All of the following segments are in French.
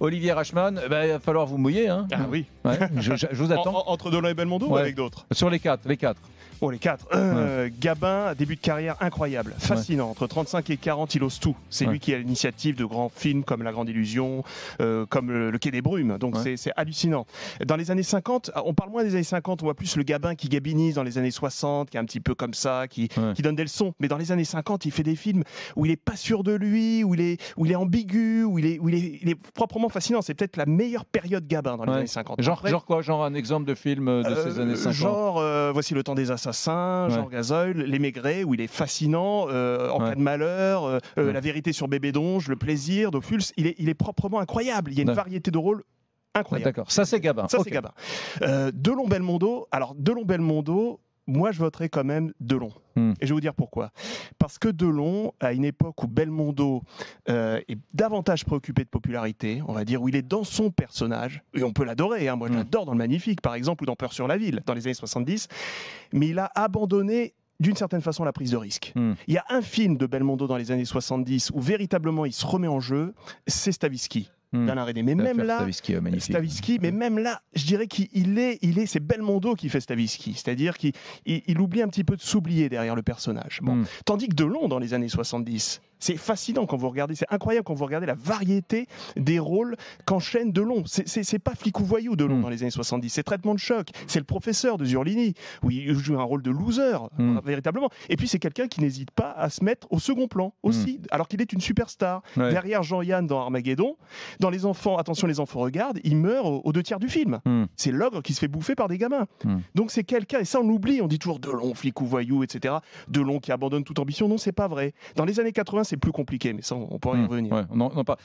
Olivier Reichmann, il va falloir vous mouiller. Hein. Ah oui. Ouais, je vous attends. Entre Delon et Belmondo ou avec d'autres? Sur les quatre. Oh, les quatre. Gabin, début de carrière incroyable, fascinant. Entre 35 et 40, il ose tout. C'est lui qui a l'initiative de grands films comme La Grande Illusion, comme le Quai des Brumes. Donc c'est hallucinant. Dans les années 50, on parle moins des années 50, on voit plus le Gabin qui gabinise dans les années 60, qui est un petit peu comme ça, qui donne des leçons. Mais dans les années 50, il fait des films où il est pas sûr de lui, où il est ambigu, où il est proprement fascinant. C'est peut-être la meilleure période Gabin dans les années 50. Genre quoi? Genre un exemple de film de ces années 50? Genre Voici le temps des assassins, Jean Gazole, Les Maigret, où il est fascinant, En cas de malheur, La vérité sur Bébé Donge, Le plaisir, Dophuls. Il est proprement incroyable. Il y a une variété de rôles incroyable. D'accord, ça c'est Gabin. Ça c'est Gabin. Delon-Belmondo. Alors Delon-Belmondo, moi je voterais quand même Delon. Et je vais vous dire pourquoi. Parce que Delon, à une époque où Belmondo est davantage préoccupé de popularité, on va dire, où il est dans son personnage, et on peut l'adorer, hein, moi je l'adore dans Le Magnifique par exemple, ou dans Peur sur la ville, dans les années 70, mais il a abandonné d'une certaine façon la prise de risque. Il y a un film de Belmondo dans les années 70 où véritablement il se remet en jeu, c'est Stavisky. d'Alain Resnais. Mais même là, Stavisky, mais même là, je dirais c'est Belmondo qui fait Stavisky. C'est-à-dire qu'il oublie un petit peu de s'oublier derrière le personnage. Bon. Tandis que Delon, dans les années 70, c'est fascinant quand vous regardez, c'est incroyable quand vous regardez la variété des rôles qu'enchaîne Delon. C'est pas flic ou voyou Delon dans les années 70, c'est Traitement de choc, c'est le professeur de Zurlini, où il joue un rôle de loser, véritablement. Et puis c'est quelqu'un qui n'hésite pas à se mettre au second plan aussi, alors qu'il est une superstar. Derrière Jean-Yann dans Armageddon, dans Les Enfants, attention les enfants regardent, il meurt aux 2 tiers du film. C'est l'ogre qui se fait bouffer par des gamins. Donc c'est quelqu'un, et ça on l'oublie, on dit toujours Delon, flic ou voyou, etc. Delon qui abandonne toute ambition, non c'est pas vrai. Dans les années 80 c'est plus compliqué, mais ça on pourra y revenir. Ouais, non, pas.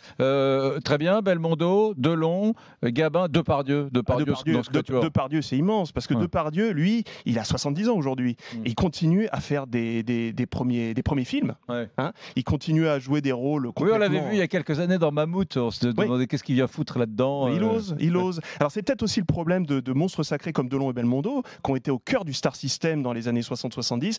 Très bien, Belmondo, Delon, Gabin, Depardieu. Depardieu c'est immense, parce que Depardieu, lui, il a 70 ans aujourd'hui. Et il continue à faire des premiers films. Hein, il continue à jouer des rôles complètement... Oui, on l'avait vu il y a quelques années dans Mammouth, on se demandait qu'est-ce qu'il vient foutre là-dedans. Il ose. Alors c'est peut-être aussi le problème de monstres sacrés comme Delon et Belmondo, qui ont été au cœur du Star System dans les années 60-70.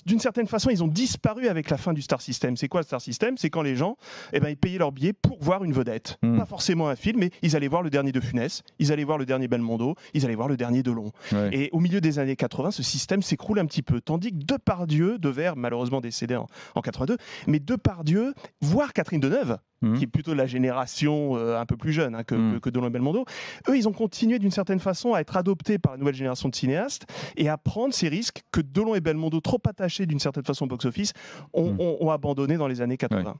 D'une certaine façon, ils ont disparu avec la fin du Star System. C'est quoi le Star System? C'est quand les gens ils payaient leur billet pour voir une vedette. Pas forcément un film, mais ils allaient voir le dernier de Funès, ils allaient voir le dernier Belmondo, ils allaient voir le dernier Delon. Et au milieu des années 80, ce système s'écroule un petit peu. Tandis que Depardieu, Devers, malheureusement décédé en 82, mais Depardieu, voire Catherine Deneuve, qui est plutôt de la génération un peu plus jeune que Delon et Belmondo, eux, ils ont continué d'une certaine façon à être adoptés par la nouvelle génération de cinéastes et à prendre ces risques que Delon et Belmondo, trop attachés d'une certaine façon au box-office, ont abandonné dans les années 80.